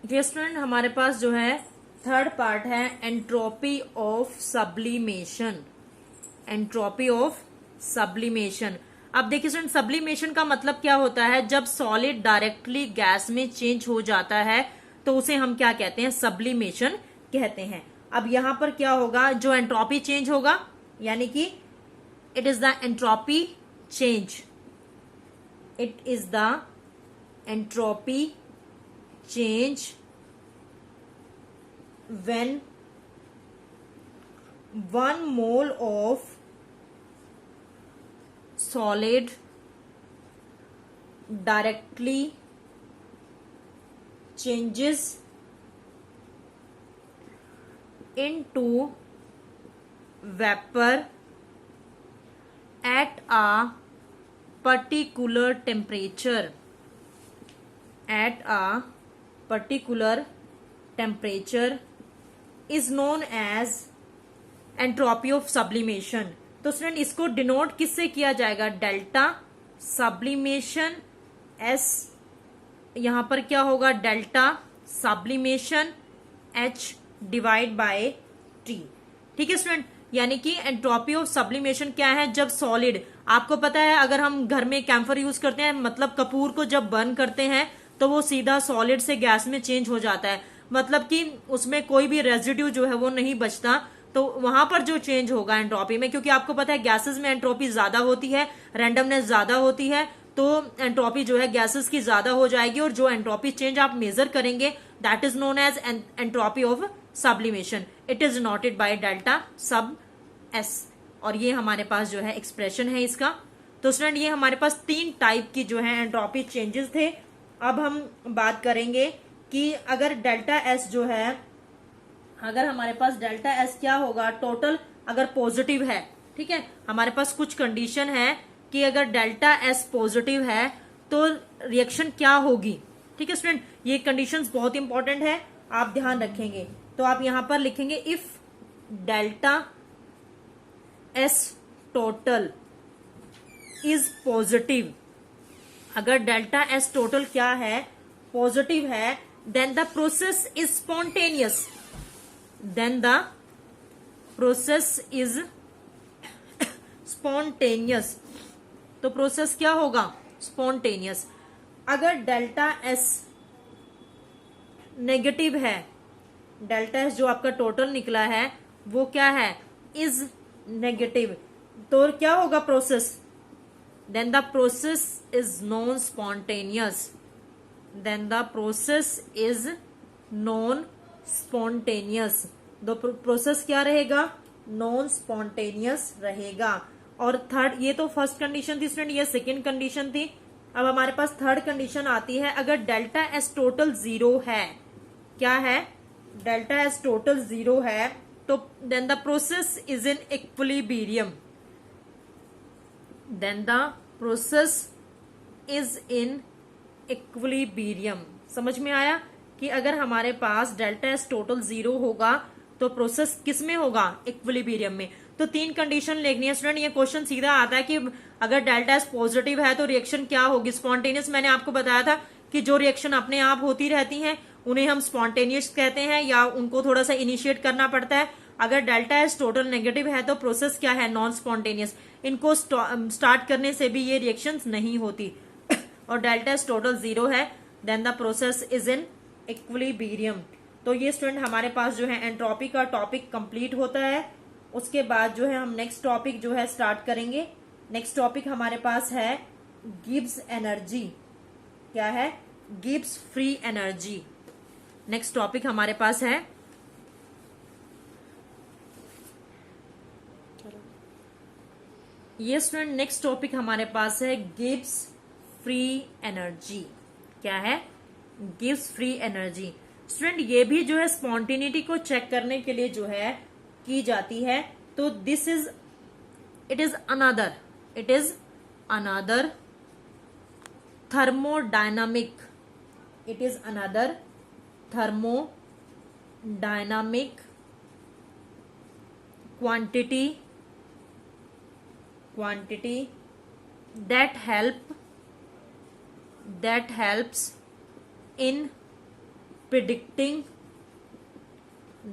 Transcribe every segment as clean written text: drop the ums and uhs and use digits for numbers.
ये स्टूडेंट हमारे पास जो है थर्ड पार्ट है entropy of sublimation. Entropy of sublimation. अब देखिए स्टूडेंट, सब्लिमेशन का मतलब क्या होता है? जब सॉलिड डायरेक्टली गैस में चेंज हो जाता है तो उसे हम क्या कहते हैं? सब्लिमेशन कहते हैं। अब यहां पर क्या होगा? जो एंट्रोपी चेंज होगा, यानी कि it is the entropy change. It is the entropy change when 1 mole of solid directly changes into vapor at a particular temperature. At a particular temperature is known as entropy of sublimation। तो student इसको denote किससे किया जाएगा? Delta sublimation S, यहां पर क्या होगा? Delta sublimation H divide by T. ठीक है स्टूडेंट, यानी कि एंट्रोपी ऑफ सब्लिमेशन क्या है? जब सॉलिड, आपको पता है अगर हम घर में कैम्फर यूज करते हैं, मतलब कपूर को जब बर्न करते हैं तो वो सीधा सॉलिड से गैस में चेंज हो जाता है, मतलब कि उसमें कोई भी रेजिड्यू जो है वो नहीं बचता। तो वहां पर जो चेंज होगा एंट्रोपी में, क्योंकि आपको पता है गैसेस में एंट्रोपी ज्यादा होती है, रैंडमनेस ज्यादा होती है, तो एंट्रोपी जो है गैसेस की ज्यादा हो जाएगी, और जो एंट्रोपी चेंज आप मेजर करेंगे that is known as entropy of sublimation. It is noted by delta sub S. और ये हमारे पास जो है एक्सप्रेशन है इसका। तो स्टूडेंट ये हमारे पास 3 टाइप की जो है एंट्रोपी चेंजेस थे। अब हम बात करेंगे कि अगर डेल्टा एस जो है, अगर हमारे पास डेल्टा एस क्या होगा? टोटल अगर पॉजिटिव है, ठीक है, हमारे पास कुछ कंडीशन है कि अगर डेल्टा एस पॉजिटिव है तो रिएक्शन क्या होगी। ठीक है स्टूडेंट, ये कंडीशंस बहुत इंपॉर्टेंट है, आप ध्यान रखेंगे। तो आप यहां पर लिखेंगे if delta S total is positive. अगर डेल्टा एस टोटल क्या है? पॉजिटिव है, then the process is spontaneous. Then the process is spontaneous. तो प्रोसेस क्या होगा? स्पॉन्टेनियस। अगर डेल्टा एस नेगेटिव है, डेल्टा एस जो आपका टोटल निकला है वो क्या है? Is negative. तो क्या होगा process? then the process is non spontaneous। then the process is non spontaneous। तो प्रोसेस क्या रहेगा? नॉन स्पॉन्टेनियस रहेगा। और थर्ड, ये तो फर्स्ट कंडीशन थी स्टूडेंट, ये सेकेंड कंडीशन थी। अब हमारे पास थर्ड कंडीशन आती है, अगर डेल्टा एस टोटल 0 है। क्या है? डेल्टा एस टोटल 0 है, तो then the process is in equilibrium. Then the process is in equilibrium. समझ में आया कि अगर हमारे पास डेल्टा एस टोटल 0 होगा तो प्रोसेस किस में होगा? इक्विलिब्रियम में। तो 3 कंडीशन लिखनी है स्टूडेंट। ये क्वेश्चन सीधा आता है कि अगर डेल्टा एस पॉजिटिव है तो रिएक्शन क्या होगी? स्पॉन्टेनियस। मैंने आपको बताया था कि जो रिएक्शन अपने आप होती रहती हैं उन्हें हम स्पॉन्टेनियस कहते हैं, या उनको थोड़ा सा इनिशिएट करना पड़ता है। अगर डेल्टा एस टोटल नेगेटिव है तो प्रोसेस क्या है? Non spontaneous. इनको स्टार्ट करने से भी ये रिएक्शंस नहीं होती। और डेल्टा एस टोटल 0 है, then the process is in equilibrium. तो ये स्टूडेंट हमारे पास जो है एंट्रोपी का टॉपिक कंप्लीट होता है। उसके बाद जो है हम नेक्स्ट टॉपिक जो है स्टार्ट करेंगे। नेक्स्ट टॉपिक हमारे पास है गिब्स एनर्जी। क्या है? Gibbs free energy. Next topic हमारे पास है, ये स्टूडेंट नेक्स्ट टॉपिक हमारे पास है गिब्स फ्री एनर्जी। क्या है? Gibbs free energy. स्टूडेंट ये भी जो है स्पॉन्टेनिटी को चेक करने के लिए जो है की जाती है। तो this is, it is another thermodynamic, it is another thermodynamic quantity that helps in predicting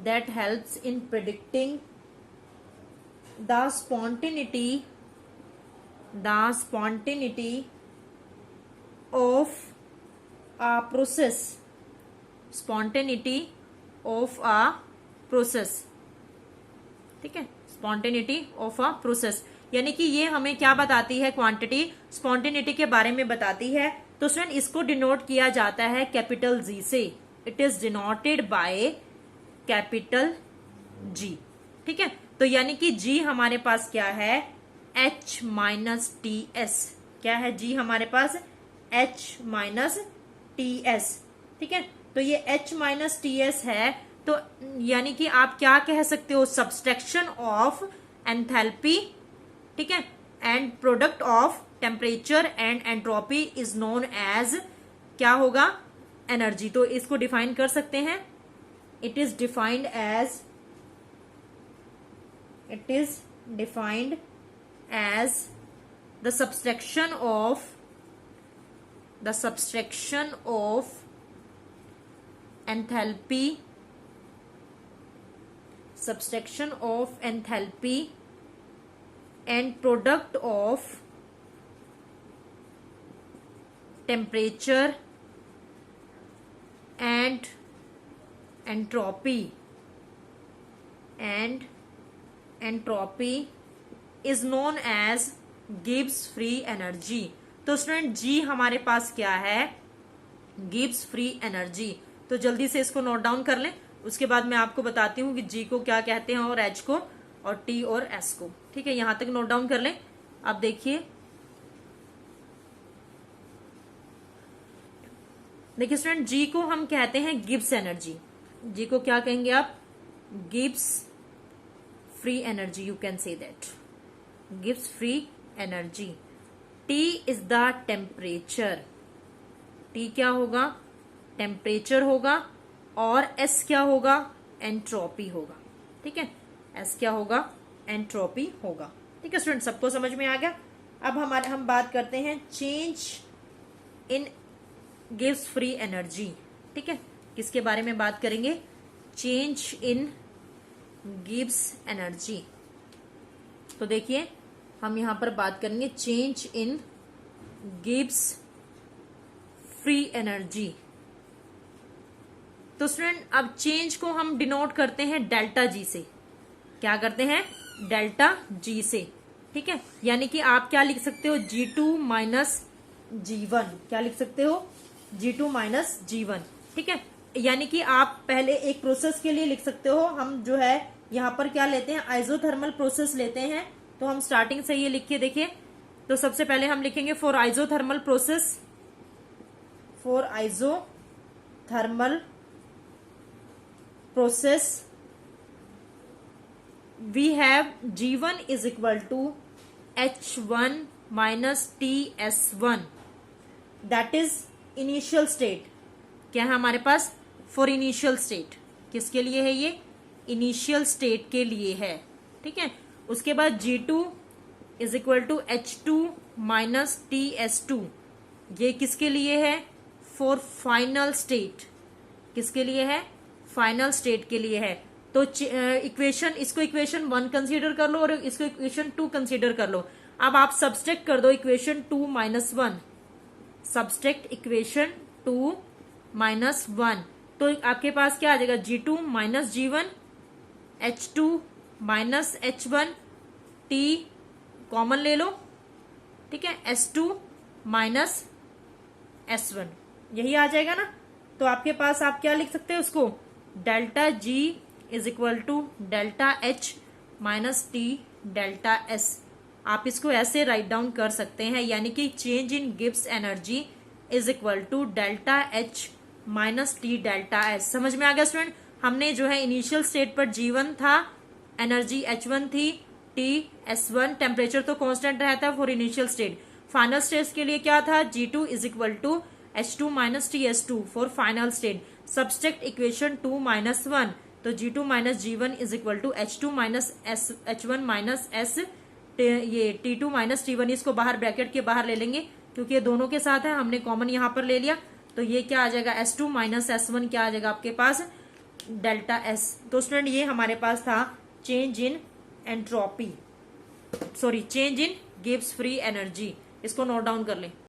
that helps in predicting the spontaneity of a process, spontaneity of a process, ठीक है, spontaneity of a process, यानी कि ये हमें क्या बताती है, quantity spontaneity के बारे में बताती है। तो स्टूडेंट इसको डिनोट किया जाता है कैपिटल जी से, it is denoted by capital G, ठीक है। तो यानी कि जी हमारे पास क्या है, H माइनस टी एस, क्या है जी हमारे पास, H माइनस टी एस, ठीक है। तो ये H माइनस टी एस है, तो यानी कि आप क्या कह सकते हो, सब्सट्रैक्शन ऑफ एंथैल्पी, ठीक है, and product of temperature and entropy is known as, क्या होगा, एनर्जी। तो इसको डिफाइन कर सकते हैं, it is defined as the subtraction of enthalpy and product of temperature and entropy is known as Gibbs free energy. तो student ji हमारे पास क्या है, गिब्स फ्री एनर्जी। तो जल्दी से इसको नोट डाउन कर लें, उसके बाद मैं आपको बताती हूँ कि जी को क्या कहते हैं और एच को और टी और एस को, ठीक है, यहां तक नोट डाउन कर लें। अब देखिए स्टूडेंट जी को हम कहते हैं गिब्स एनर्जी, जी को क्या कहेंगे आप, Gibbs free energy, you can say that, Gibbs free energy. T is the temperature, T क्या होगा, टेम्परेचर होगा, और एस क्या होगा, एंट्रोपी होगा, ठीक है, एस क्या होगा, एंट्रोपी होगा, ठीक है स्टूडेंट, सबको समझ में आ गया। अब हम बात करते हैं change in gives free energy, ठीक है, किसके बारे में बात करेंगे, चेंज इन गिव्स एनर्जी। तो देखिए हम यहां पर बात करेंगे change in gives free energy. तो स्टूडेंट अब चेंज को हम डिनोट करते हैं डेल्टा जी से, क्या करते हैं, डेल्टा जी से, ठीक है, यानी कि आप क्या लिख सकते हो, G2 माइनस G1, क्या लिख सकते हो, G2 माइनस G1, ठीक है। यानी कि आप पहले एक प्रोसेस के लिए लिख सकते हो, हम जो है यहां पर क्या लेते हैं, आइसोथर्मल प्रोसेस लेते हैं। तो हम स्टार्टिंग से ये लिखिए, देखिए, तो सबसे पहले हम लिखेंगे for isothermal process, for isothermal process we have G1 is equal to H1 minus TS1, that is initial state, क्या है हमारे पास, फॉर इनिशियल स्टेट, किसके लिए है ये, इनिशियल स्टेट के लिए है, ठीक है। उसके बाद G2 is equal to H2 minus TS2, ये किसके लिए है, फॉर फाइनल स्टेट, किसके लिए है, फाइनल स्टेट के लिए है। तो इक्वेशन, इसको इक्वेशन 1 कंसीडर कर लो और इसको इक्वेशन 2 कंसीडर कर लो। अब आप सब्सट्रैक्ट कर दो equation 2 minus 1, subtract equation 2 minus 1, तो आपके पास क्या आ जाएगा, G2 minus G1, H2 minus H1, T common ले लो, ठीक है, S2 माइनस S1, यही आ जाएगा ना। तो आपके पास आप क्या लिख सकते हैं उसको, delta G is equal to delta H minus T delta S. आप इसको ऐसे राइट डाउन कर सकते हैं, यानी कि change in Gibbs energy is equal to delta H minus T delta S. समझ में आ गया स्टूडेंट, हमने जो है इनिशियल स्टेट पर G1 था, एनर्जी H1 थी, T S1, टेम्परेचर तो कांस्टेंट रहता है for initial state. Final state के लिए क्या था, G2 is equal to H2 minus TS2 for final state. Subtract equation 2 minus 1, तो G2 minus G1 is equal to H2 minus H1 minus S, ये T2 minus T1, इसको बाहर bracket के बाहर ले लेंगे क्योंकि ये दोनों के साथ है, हमने कॉमन यहां पर ले लिया। तो ये क्या आ जाएगा, S2 माइनस S1 क्या आ जाएगा आपके पास, डेल्टा S। तो स्टूडेंट ये हमारे पास था change in entropy, sorry change in Gibbs free energy. इसको नोट डाउन कर लें।